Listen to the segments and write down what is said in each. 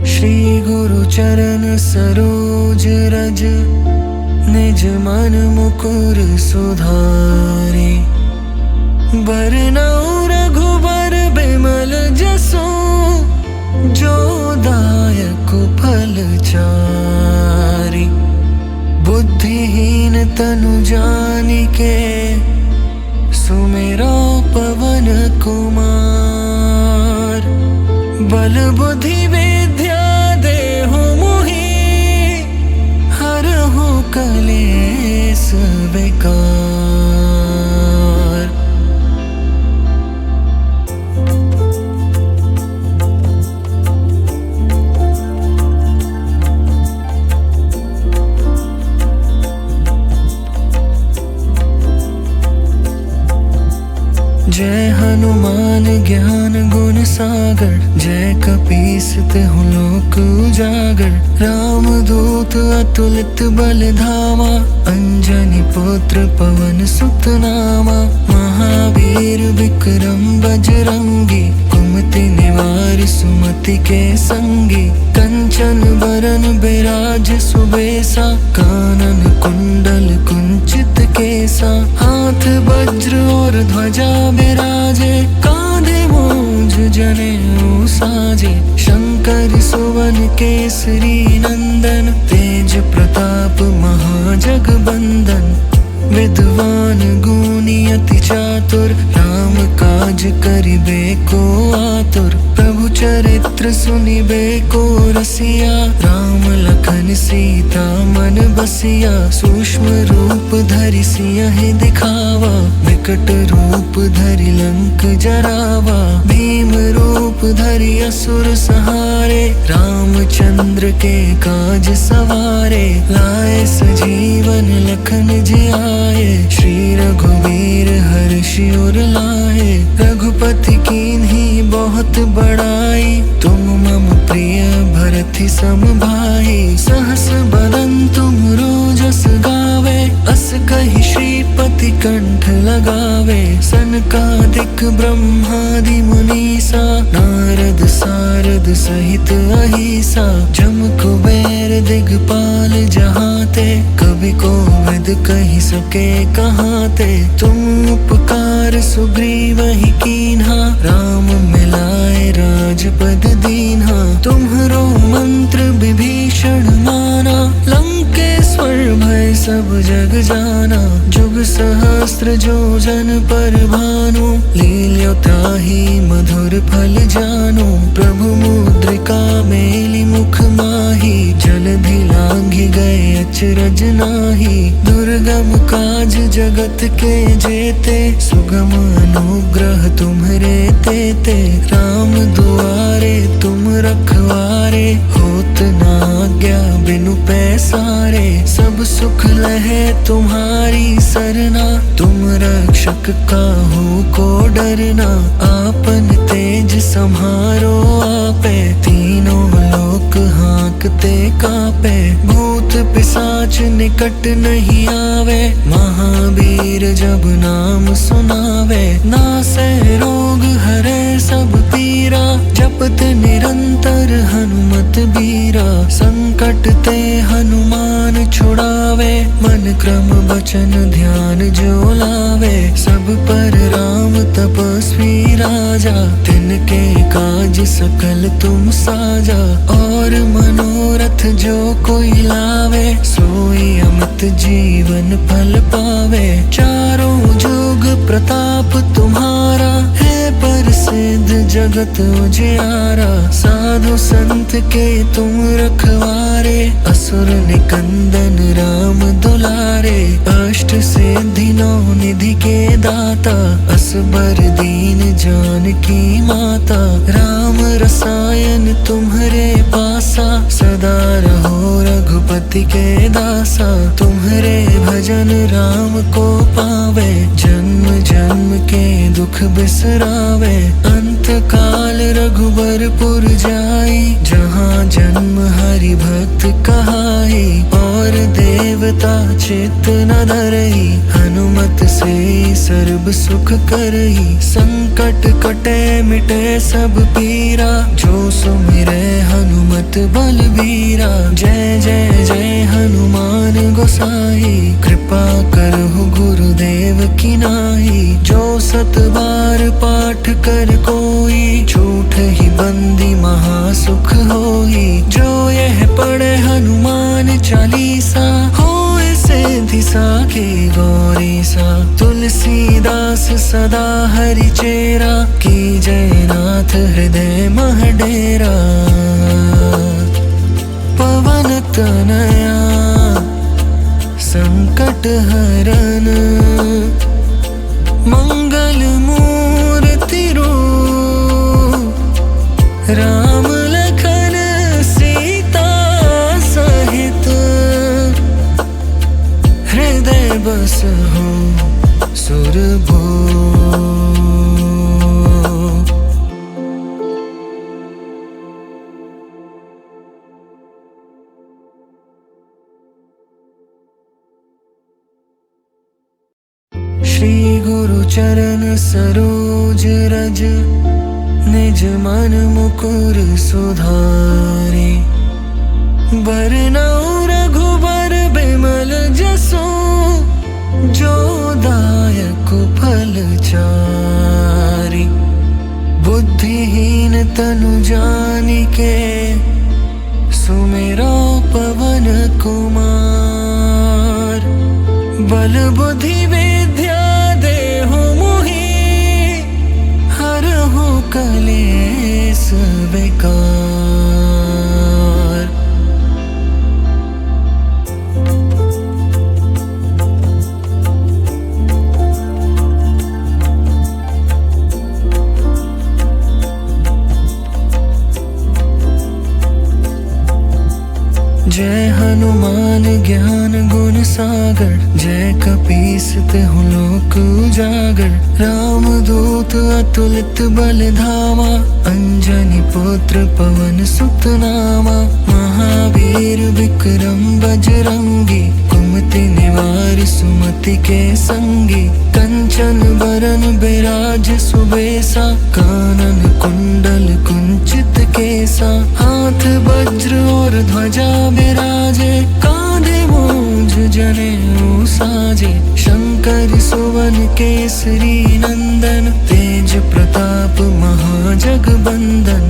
श्री गुरु चरण सरोज रज, निज मन मुकुर सुधारे। बरनउँ रघुबर बिमल जसु, जो दायक फल चारि। बुद्धिहीन तनु जानिके, सुमिरौ पवन कुमार। बल बुद्धि विद्या देहु मोहि, हरहु कलेस विकार। जय हनुमान ज्ञान गुण सागर, जय कपीस तिहुँ लोक उजागर। रामदूत अतुलित बल धामा, अंजनी पुत्र पवन सुत नामा। महावीर विक्रम बजरंगी, कुमति निवार सुमति के संगी। कंचन बरन बिराज सुबेसा, कानन कुंडल कुंचित केसा। हाथ वज्र और ध्वजा बिराजे, कांधे मूंज जनेऊ साजे। शंकर सुवन केसरी नंदन, तेज प्रताप महाजगबंदन। विद्वान गुणी अति चातुर, राम काज करिबे को आतुर। प्रभु चरित्र सुनिबे को रसिया, राम लखन सीता मन बसिया। सूक्ष्म रूप धरि सियहि दिखावा, विकट रूप धरि लंक जरावा। भीम रूप धरि असुर संहारे, रामचंद्र के काज सवारे। लाए सजीवन लखन जियाए, श्री रघुवीर हर्षि उर लाए। रघुपति कीन्ही बहुत बड़ाई, तुम मम प्रिय भरति सम भाई। सहस बदन तुमरो जस गावे, अस कहि श्रीपति कंठ लगावे। सनकादिक ब्रह्मादि मुनीसा, नारद सारद सहित अहिसा। जम कुबेर दिगपाल जहाते, कवि कोविद कहि सके कहाते। तुम उपकार सुग्रीवहि कीन्हा, राम मिलाए राजपद दीन्हा। तुम्हरो मंत्र विभीषण माना, लंकेश्वर भय सब जग जाना। जुग सहस्त्र जो जन पर भानु, लील्यो ताहि मधुर फल जानु। प्रभु मुद्रिका मेलि मुख माहि, जलधि लांघि गए अचरज नाहि। दुर्गम काज जगत के जेते, सुगम अनुग्रह तुम्हरे तेते। राम दुआरे तुम रखवारे, होत न आज्ञा बिनु पैसारे। सब सुख लहे तुम्हारी सरना, तुम रक्षक काहू को डरना। आपन तेज सम्हारो आपे, तीनों लोक हाँकते कापे। भूत पिशाच निकट नहीं आवे, महावीर जब नाम सुनावे। नासै रोग हरै सब पीरा, जपत निरंतर हनुमत बीरा। संकट ते हनुमान छुड़ावे, मन क्रम वचन ध्यान जो लावे। सब पर राम तपस्वी राजा, तिनके काज सकल तुम साजा। और मनोरथ जो कोई लावे, सोई अमित जीवन फल पावे। चारों जुग प्रताप तुम्हारा, है प्रसिद्ध जगत उजियारा। साधु संत के तुम रखवारे, असुर निकंदन राम दुलारे। अष्ट सिद्धि नौ निधि के दाता, असबर दीन जानकी माता। राम रसायन तुम्हरे पासा, सदा रहो रघुपति के दासा। तुम्हरे भजन राम को पावे, जन्म जन्म के दुख बिसरावे। अंत काल रघुबरपुर जाई, जहाँ जन्म हरि भक्त कहाई। और देवता चित्त न धरई, हनुमत से सर्व सुख करई। संकट कटे मिटे सब पीरा, जो सुमिरै हनुमत तुलित बलबीरा। जय जय जय हनुमान गोसाई, कृपा करहु गुरुदेव की नाई। जो सत बार पाठ कर कोई, छूट ही बंदी महासुख होई। जो यह पढ़े हनुमान चालीसा, होए सिद्धि साखी गौरी सा। तुलसीदास सदा हरि चेरा, की जय नाथ हृदय मह डेरा। पवन तनया संकट हरन, मंगल मूर्ति रूप। राम लखन सीता सहित, हृदय बसहु सुरभूप। श्री गुरु चरण सरोज रज, निज मन मुकुर सुधारे। बरनउँ रघुबर बिमल जसु, जो दायक फल चारि। बुद्धिहीन तनु जानिके, सुमिरो पवन कुमार। बल बुद्धि विद्या देहु मोहि, हरहु कलेस विकार। जय हनुमान ज्ञान गुण सागर, जय कपीस तिहुँ लोक उजागर। राम दूत अतुलित बल धामा, अंजनी पुत्र पवन सुत नामा। महावीर विक्रम बजरंगी, कुमति निवार सुमति के संगी। कंचन बरन बिराज सुबेसा, कानन कुंडल कुंचित केसा। हाथ वज्र और ध्वजा बिराजे, कांधे मूंज जनेऊ साजे। शंकर सुवन केसरी नंदन, तेज प्रताप महाजगबंदन।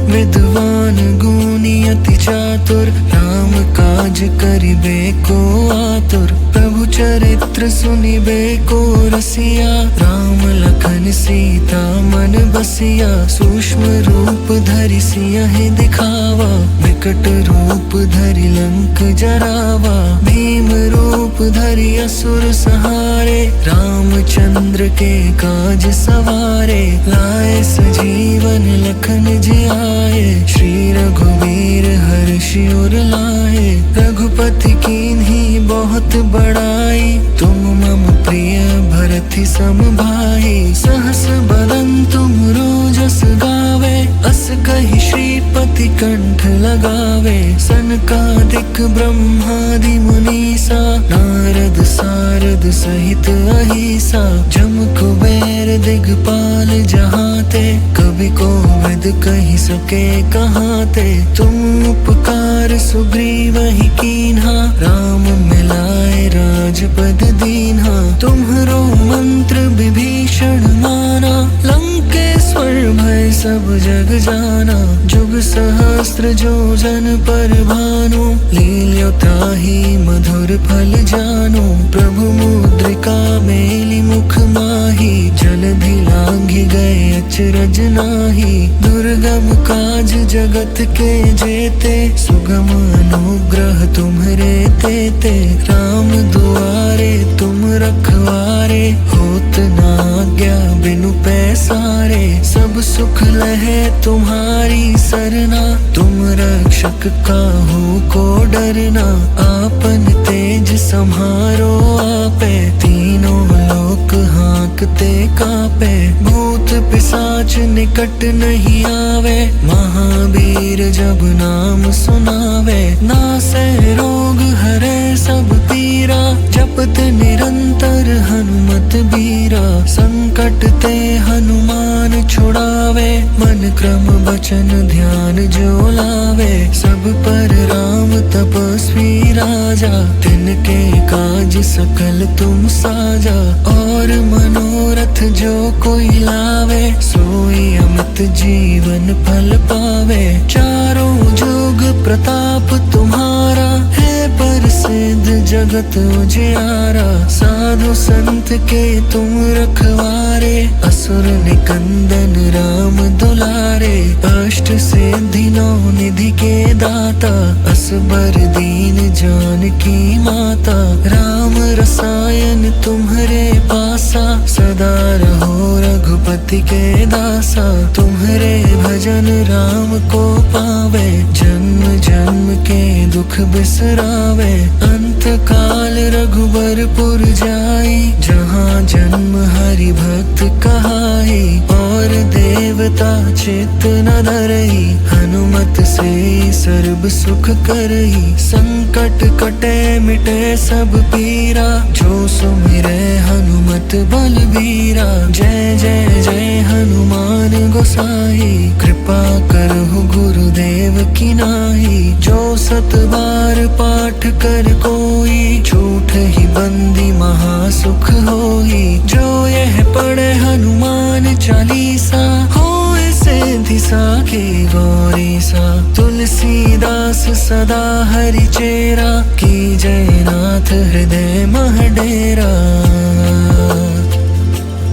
विद्वान गुणी अति चातुर, राम काज करिबे को आतुर। प्रभु चरित्र सुनिबे को रसिया, राम लखन सीता मन बसिया। सूक्ष्म रूप धरि सियहि दिखावा, विकट रूप धरि लंक जरावा। भीम रूप धरि असुर संहारे, रामचंद्र के काज सवारे। लाए सजीवन लखन जियाए, श्री रघुवीर हर्षि उर लाए। रघुपति कीन्ही बहुत बड़ाई, तुम मम प्रिय भरति सम भाई। सहस बदन तुम रोजस गावे, अस कहि श्रीपति कंठ लगावे। सनकादिक ब्रह्मादि मुनीसा, नारद सारद सहित अहिसा। जम कुबेर दिगपाल जहाते, कवि कोविद कहि सके कहाते। तुम उपकार सुग्रीवहि कीन्हा, राम मिलाए राजपद दीन्हा। तुम्हरो मंत्र विभीषण माना, लंकेश्वर भय सब जग जाना। जुग सहस्त्र जो जन पर भानु, लील्यो ताहि मधुर फल जानु। प्रभु मुद्रिका मेलि मुख माहि, जलधि लांघि गए अचरज नाही। दुर्गम काज जगत के जेते, सुगम अनुग्रह तुम्हरे तेते। राम दुआरे तुम रखवारे, होत न आज्ञा बिनु पैसारे। सब सुख लहे तुम्हारी सरना, तुम रक्षक काहू को डरना। आपन तेज सम्हारो आपे, तीनों लोक हांकते कापे। भूत पिशाच निकट नहीं आवे, महावीर जब नाम सुनावे। नासै रोग हरै सब पीरा, जपत निरंतर हनुमत बीरा। संकट ते हनुमान छुड़ावे, मन वर्णन क्रम वचन ध्यान जो लावे, सब पर राम तपस्वी राजा, तिनके काज सकल तुम साजा। और मनोरथ जो कोई लावे, सोई अमित जीवन फल पावे। चारों जुग प्रताप तुम्हारा, है प्रसिद्ध जगत उजियारा। साधु संत के तुम रखवारे, असुर निकंदन राम दुलारे। अष्ट सिद्धि नौ निधि के दाता, असबर दीन जानकी माता। राम रसायन तुम्हरे पासा, सदा रहो रघुपति के दासा। तुम्हरे भजन राम को पावे, जन्म जन्म के दुख बिसरावे। अंत काल रघुबरपुर जाई, जहाँ जन्म हरि भक्त कहाई। और देवता चित्त न धरई, हनुमत से सर्ब सुख करई। संकट कटे मिटे सब पीरा, जो सुमिरे हनुमत बलबीरा। जय जय जय हनुमान गोसाई, कृपा करहु गुरुदेव की नाई। जो सत बार पाठ कर कोई, झूठ ही बंदी महासुख होई। जो यह पढ़े हनुमान चालीसा, होए सिद्धि साखी गौरी सा। तुलसीदास सदा हरि चेरा, की जयनाथ हृदय मह डेरा।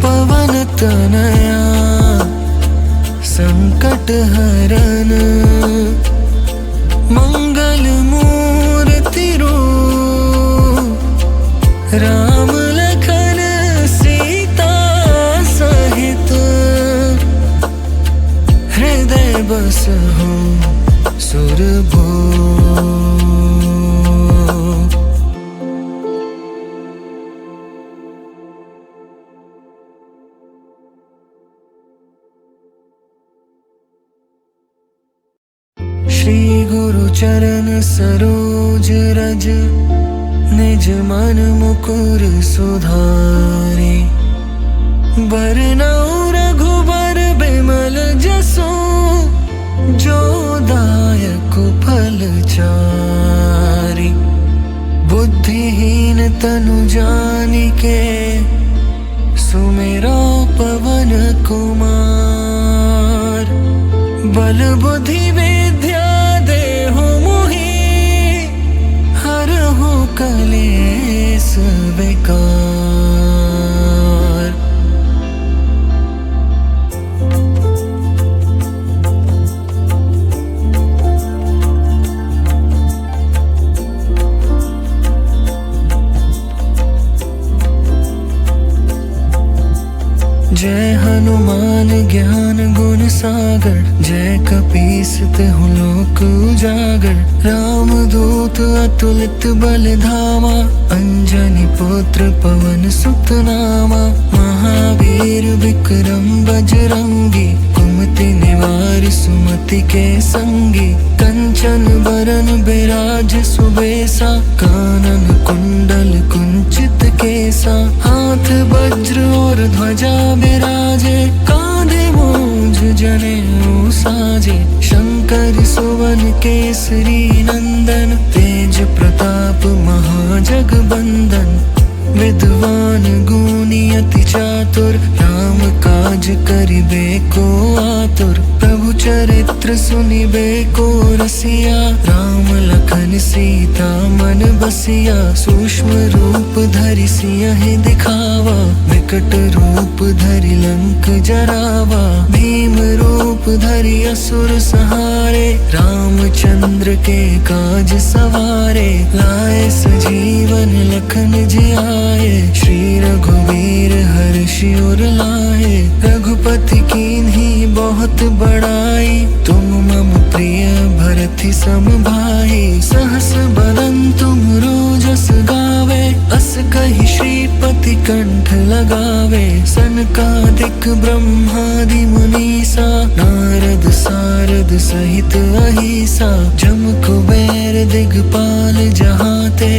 पवन तनया संकट हरन, मंगल मूर्ति रूप। राम लखन सीता सहित, हृदय बसहु सुरभूप। श्री गुरु चरण सरोज रज, निज मन मुकुर सुधारे। बरनउँ रघुबर बिमल जसु, जो दायक फल चारि। बुद्धिहीन तनु जानिके, सुमिरो पवन कुमार। बल बुद्धि विद्या देहु मोहि, हरहु कलेस विकार। जय हनुमान ज्ञान गुण सागर, जय कपीस तिहुँ लोक उजागर। राम दूत अतुलित बल धामा, अंजनी पुत्र पवन सुत नामा। महावीर विक्रम बजरंगी, कुमति निवार सुमति के संगी। कंचन बरन बिराज सुबेसा, कानन कुंडल कुंचित केसा। हाथ वज्र और ध्वजा बिराजे, कांधे मूंज जनेऊ साजे। शंकर सुवन केसरी नंदन, तेज प्रताप महाजगबंदन। विद्वान गुणी अति चातुर, राम काज करिबे को आतुर। प्रभु चरित्र सुनिबे को रसिया, राम लखन सीता मन बसिया। सूक्ष्म रूप धरि सियहि दिखावा, विकट रूप धरि लंक जरावा। भीम रूप धरि असुर संहारे, रामचंद्र के काज सवारे। लाए सजीवन लखन जियाए, श्री रघुवीर हर्षि उर लाए। रघुपति कीन्ही बहुत बड़ाई, तुम मम प्रिय भरति सम भाई। सहस बदन तुम रोजस गावे, अस कहि श्रीपति कंठ लगावे। सनकादिक ब्रह्मादि मुनीसा, नारद सारद सहित अहिसा। जम कुबेर दिगपाल जहाते,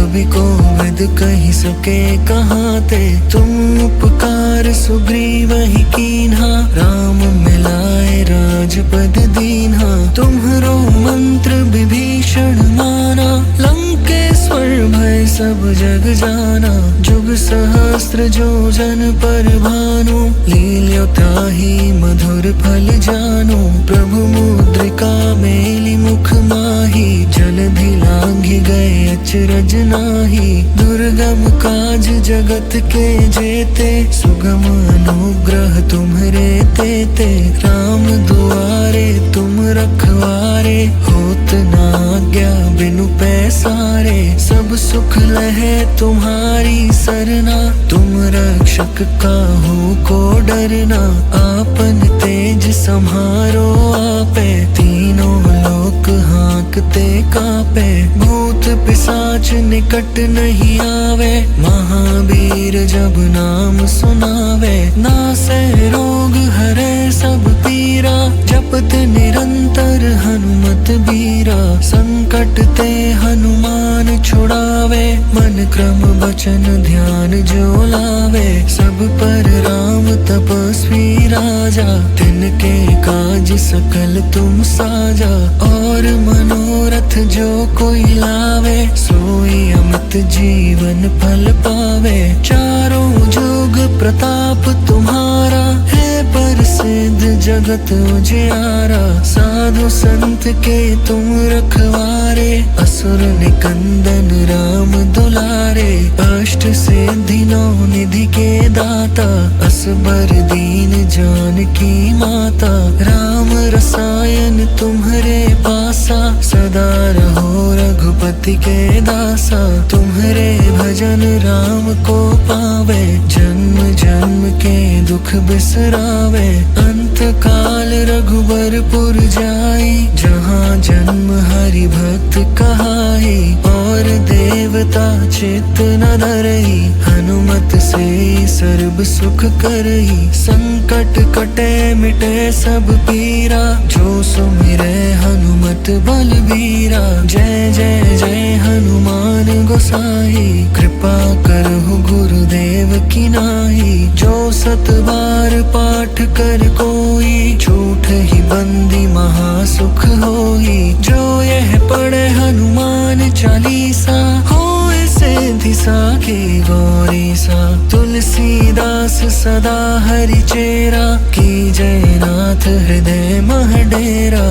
कभी कोविद कही सके कहाँ ते। तुम उपकार सुग्रीव ही कीन्हा, राम मिलाए राजपद दीन्हा। तुम्हरो मंत्र विभीषण माना, लंकेश्वर भय सब जग जाना। जुग सहस्त्र जो जन पर भानु, लील्यो ताहि मधुर फल जानु। प्रभु मुद्रिका मेलि मुख माही, जलधि लांघि गए अचरज नाही। दुर्गम काज जगत के जेते, सुगम अनुग्रह तुम्हरे तेते। राम दुआरे तुम रखवारे, होत न आज्ञा बिनु पैसारे। सब सुख लहे तुम्हारी सरना, तुम रक्षक काहू को डरना। आपन तेज सम्हारो आपे, तीनों लोक हाँकते कापे। भूत पिशाच निकट नहीं आवे, महावीर जब नाम सुनावे। नासै रोग हरै सब पीरा, जपत निरंतर हनुमत बीरा। संकट ते हनुमान छुड़ावे, मन क्रम वचन ध्यान जो लावे। सब पर राम तपस्वी राजा, तिनके काज सकल तुम साजा। और मनोरथ जो कोई लावे, सोई अमित जीवन फल पावे। चारों जुग प्रताप तुम्हारा, है प्रसिद्ध जगत उजियारा। साधु संत के तुम रखवारे, असुर निकंदन राम दुलारे। अष्ट सिद्धि नौ निधि के दाता, असबर दीन जानकी माता। राम रसायन तुम्हरे पासा, सदा रहो रघुपति के दासा। तुम्हरे भजन राम को पावे, जन्म जन्म के दुख बिसरावे। अंत काल रघुबरपुर जाई, जहाँ जन्म हरि भक्त कहाई। और देवता चित्त न धरई, हनुमत से सर्व सुख करई। संकट कटे मिटे सब पीरा, जो सुमिरै हनुमत बलबीरा। जय जय जय हनुमान गोसाई, कृपा करहु गुरुदेव की नाई। जो सत बार पाठ कर कोई, झूठ ही बंदी महासुख होई। जो यह पढ़े हनुमान चालीसा, होए सिद्धि साखी गौरी सा। तुलसीदास सदा हरि चेरा, की जय नाथ हृदय मह डेरा।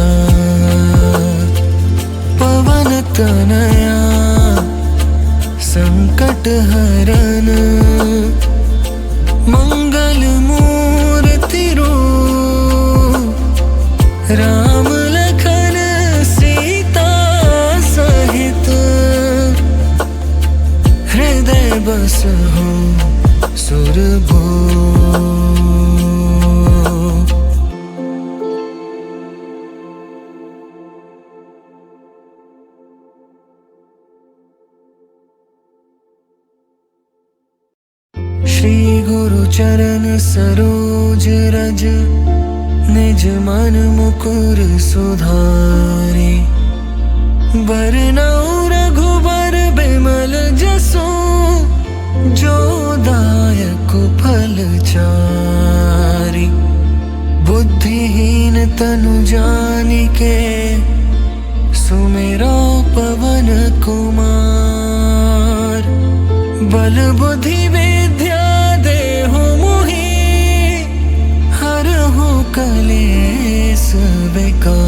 पवन तनया संकट हरन, मंगल मूर्ति रूप। राम लखन सीता सहित, हृदय बसहु सुरभूप। श्री गुरु चरण सरोज रज, निज मन मुकुर सुधारे। बरनउँ रघुबर बिमल जसु, जो दायक फल चारि। बुद्धिहीन तनु जानिके, सुमिरो पवन कुमार। बल बुद्धि विद्या देहु मोहि, हरहु कलेस विकार।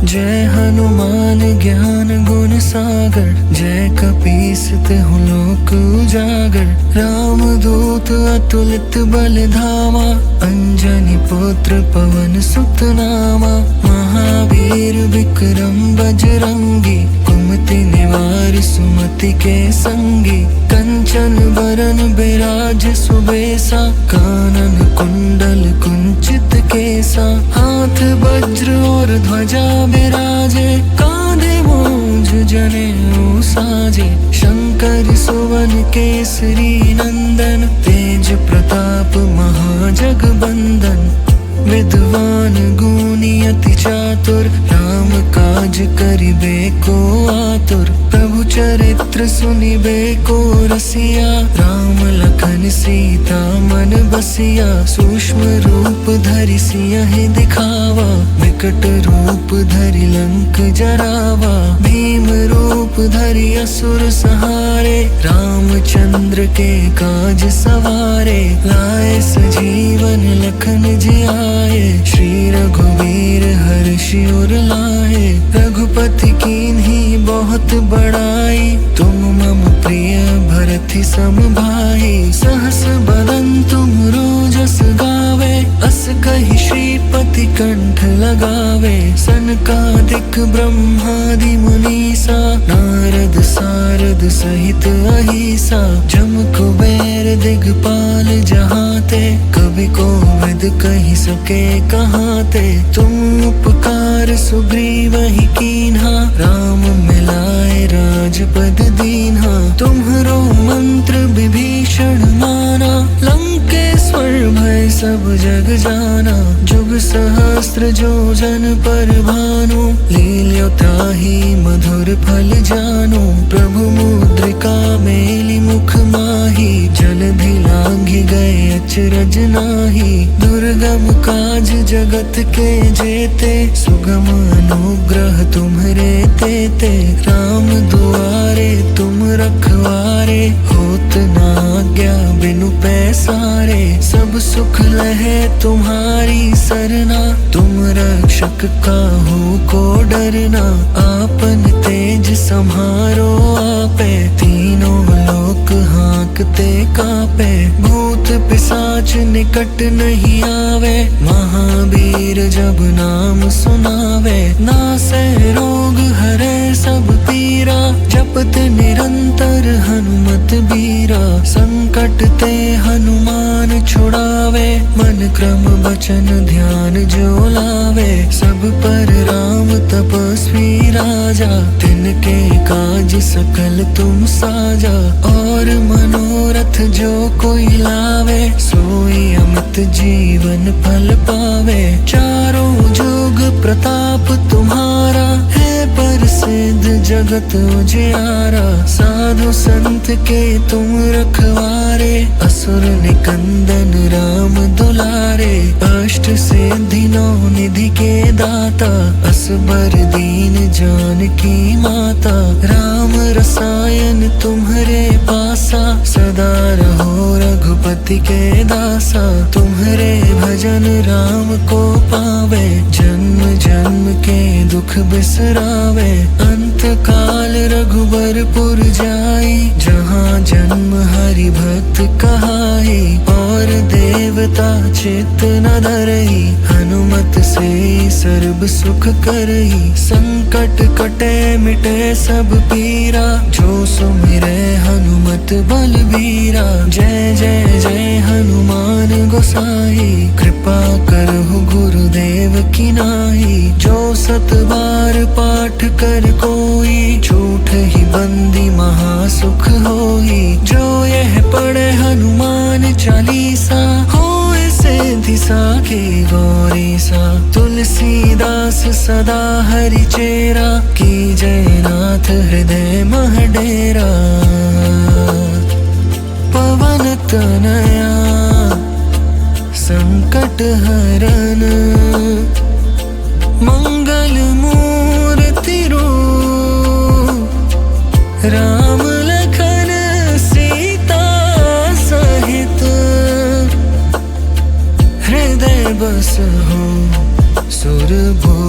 जय हनुमान ज्ञान गुण सागर, जय कपीस तिहुँ लोक उजागर। राम दूत अतुलित बल धामा, अंजनी पुत्र पवन सुत नामा। महावीर विक्रम बजरंगी, कुमति निवार सुमति के संगी। कंचन बरन बिराज सुबेसा, कानन कुंडल कुंचित केसा। हाथ वज्र और ध्वजा बिराजे, कांधे मूंज जनेऊ साजे। शंकर सुवन केसरी नंदन, तेज प्रताप महाजगबंदन। विद्वान गुणी अति चातुर, राम काज करिबे को आतुर। प्रभु चरित्र सुनिबे को रसिया, राम लखन सीता मन बसिया। सूक्ष्म रूप धरि सियहि दिखावा, विकट रूप धरि लंक जरावा। भीम रूप धरि असुर संहारे, रामचंद्र के काज सवारे। लाए सजीवन लखन जियाए, श्री रघुवीर हर्षि उर लाए। रघुपति कीन्ही बहुत बड़ाई, तुम मम प्रिय भरति सम भाई। सहस बदन तुम रोजस गावे, अस कहि श्रीपति कंठ लगावे। सनकादिक ब्रह्मादि मुनीसा, नारद सारद सहित अहिसा। जम कुबेर दिगपाल जहाते, कवि कोविद कहि सके कहाते। तुम उपकार सुग्रीवहि कीन्हा, राम मिलाए राजपद दीन्हा। तुम्हरो मंत्र विभीषण माना, लंकेश्वर भय सब जग जाना। जुग सहस्त्र जो जन पर भानु, लील्यो ताहि मधुर फल जानु। प्रभु मुद्रिका मेलि मुख माहि, जलधि लांघि गए अचरज नाही। दुर्गम काज जगत के जेते, सुगम अनुग्रह तुम्हरे तेते। राम दुआरे तुम रखवारे, होत न आज्ञा बिनु पैसारे। सब सुख लहे तुम्हारी सरना, तुम रक्षक काहू को डरना। आपन तेज सम्हारो आपे, तीनों लोक हाँकते कापे। भूत पिशाच निकट नहीं आवे, महावीर जब नाम सुनावे। नासै रोग हरै सब पीरा, जपत निरंतर हनुमत बीरा। संकट ते हनुमान छुड़ावे, मन क्रम वचन ध्यान जो लावे। सब पर राम तपस्वी राजा, तिनके काज सकल तुम साजा। और मनोरथ जो कोई लावे, सोई अमित जीवन फल पावे। चारों जुग प्रताप तुम्हारा, है प्रसिद्ध जगत उजियारा। साधु संत के तुम रखवारे, असुर निकंदन राम दुलारे। अष्ट सिद्धि नौ निधि के दाता, असबर दीन जानकी माता। राम रसायन तुम्हरे पासा, सदा रहो रघुपति के दासा। तुम्हरे भजन राम को पावे, जन्म जन्म के दुख बिसरावे। अंत काल रघुबरपुर जाई, जहाँ जन्म हरि भक्त कहाई। और देवता चित्त न धरई, हनुमत से सर्व सुख करई। संकट कटे मिटे सब पीरा, जो सुमिरै हनुमत बलबीरा। जय जय जय हनुमान गोसाई, कृपा करहु गुरुदेव की नाई। जो सत बार पाठ कर कोई, झूठ ही बंदी महासुख होई। जो यह पढ़े हनुमान चालीसा, होए सिद्धि साखी गौरी सा। तुलसीदास सदा हरि चेरा, की जयनाथ हृदय मह डेरा। पवन तनया संकट हरन, मंगल मूर्ति रूप। राम लखन सीता सहित, हृदय बसहु सुरभूप।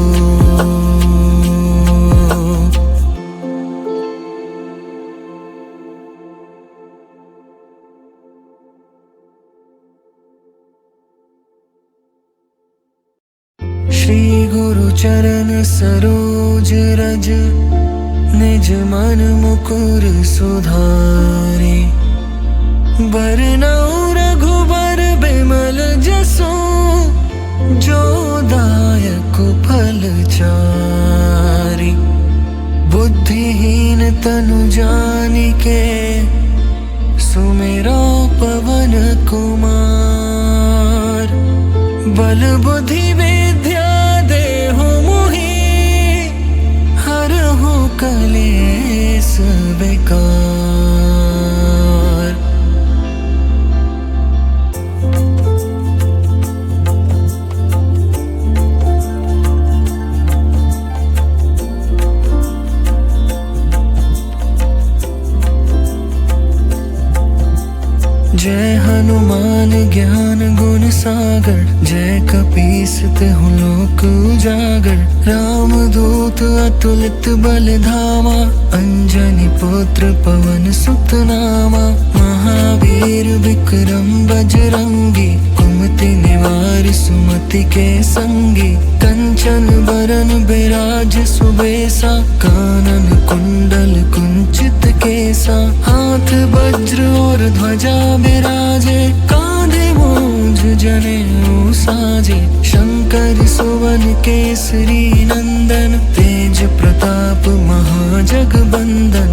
श्री गुरु चरण सरोज रज, निज मन मुकुर सुधारे। बरनउँ रघुबर बिमल जसु, जो दायक फल चारि। बुद्धिहीन तनु जानिके सुमेरो पवन कुमार। बल बुद्धि विद्या देहु मोहि, हरहु कलेस बेकार। जय हनुमान ज्ञान गुण सागर, जय कपीस तिहुँ लोक उजागर। राम दूत अतुलित बल धामा, अंजनी पुत्र पवन सुत नामा। महावीर विक्रम बजरंगी, कुमति निवार सुमति के संगी। कंचन बरन बिराज सुबेसा, कानन कुंडल कुंचित केसा। हाथ वज्र और ध्वजा बिराजे, कांधे मूंज जनेऊ साजे। शंकर सुवन केसरी नंदन, तेज प्रताप महाजगबंदन।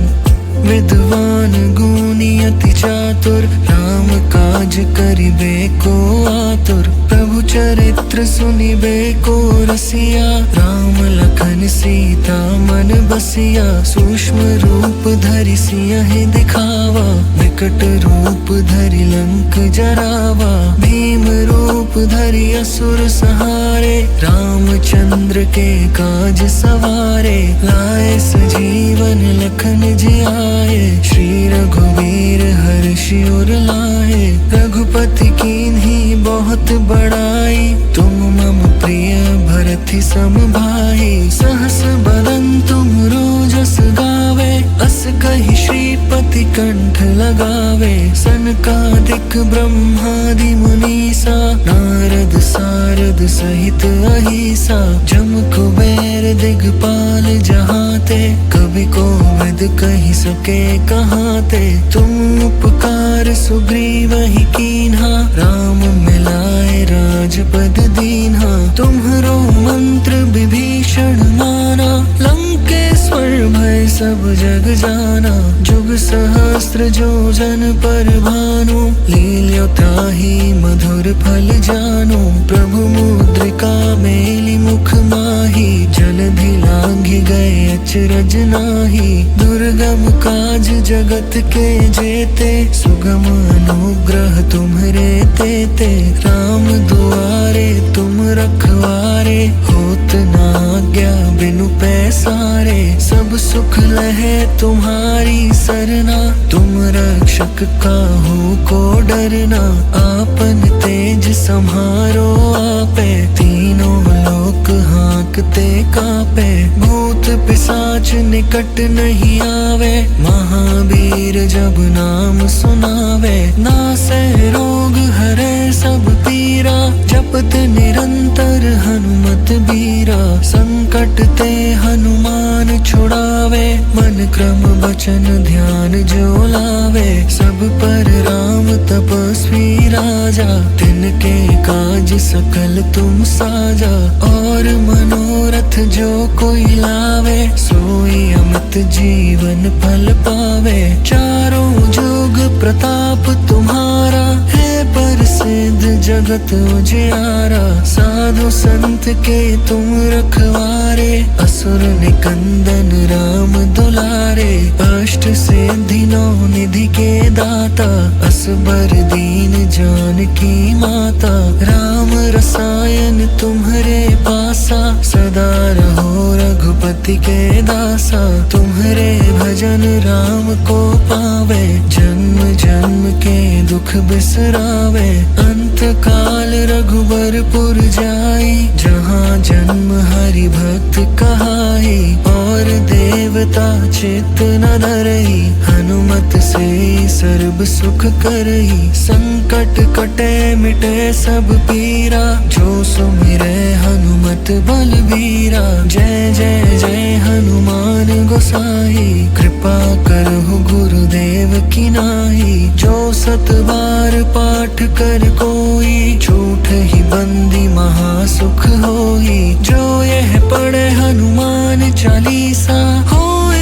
विद्वान गुणी अति चातुर, राम काज करिबे को आतुर। प्रभु चरित्र सुनिबे को रसिया, राम लखन सीता मन बसिया। सूक्ष्म रूप धरि सियहि दिखावा, विकट रूप धरि लंक जरावा। भीम रूप धरि असुर संहारे, रामचंद्र के काज सवारे। लाए सजीवन लखन जियाए, श्री रघुवीर हर्षि उर लाए। रघुपति कीन्ही बहुत बड़ाई, तुम मम प्रिय भरति सम भाई। सहस बदन तुम रोजस गावे, अस कहि श्रीपति कंठ लगावे। सनकादिक ब्रह्मादि मुनीसा, नारद सारद सहित अहिसा। जम कुबेर दिगपाल जहाते, कवि कोविद कहि सके कहाते। तुम उपकार सुग्रीवहि कीन्हा, राम मिलाए राजपद दीन्हा। तुम्हरो मंत्र विभीषण माना, लंकेश्वर भय सब जग जाना। जुग सहस्त्र जो जन पर भानु, लील्यो ताहि मधुर फल जानु। प्रभु मुद्रिका मेलि मुख माहि, जलधि लांघि गए अचरज नाहि। दुर्गम काज जगत के जेते, सुगम अनुग्रह तुम्हरे तेते। राम दुआरे तुम रखवारे, होत न आज्ञा बिनु पैसारे। सब सुख लहे तुम्हारी सरना, तुम रक्षक काहू को डरना। आपन तेज सम्हारो आपे, तीनों लोक हाँकते कापे। भूत पिशाच निकट नहीं आवे, महावीर जब नाम सुनावे। नासै रोग हरै सब पीरा, जपत निरंतर हनुमत बीरा। संकट ते हनुमान छुड़ावे, मन क्रम बचन ध्यान जो लावे। सब पर राम तपस्वी राजा, तिनके काज सकल तुम साजा। और मनोरथ जो कोई लावे, सोई अमित जीवन फल पावे। चारों जुग प्रताप तुम्हारा, है प्रसिद्ध जगत उजियारा। साधु संत के तुम रखवारे, असुर निकंदन राम दुलारे। अष्ट सिद्धि नौ निधि के दाता, असबर दीन जानकी माता। राम रसायन तुम्हरे पासा, सदा रहो रघुपति के दासा। तुम्हरे भजन राम को पावे, जन्म जन्म के दुख बिसरावे। अंत काल रघुबरपुर जाई, जहाँ जन्म हरि भक्त कहाई। और देवता चित्त न धरई, हनुमत से सर्व सुख करई। संकट कटे मिटे सब पीरा, जो सुमिरै हनुमत बलबीरा। जय जय जय हनुमान गोसाई, कृपा करहु गुरुदेव की नाई। जो सत बार पाठ कर कोई, झूठ ही बंदी महासुख होई। जो यह पढ़े हनुमान चालीसा, होए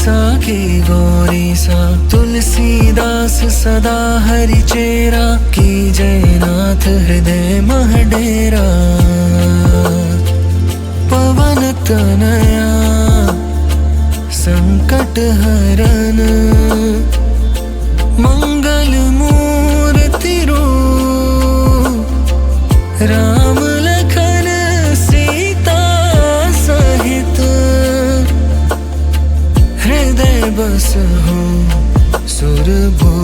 सा की गौरी सा, तुलसीदास सदा हरि चेरा, की जयनाथ हृदय मह डेरा। पवन तनया संकट हरन, मंगल मूर्ति रूप, राम लखन सीता सहित, हृदय बसहु सुरभूप।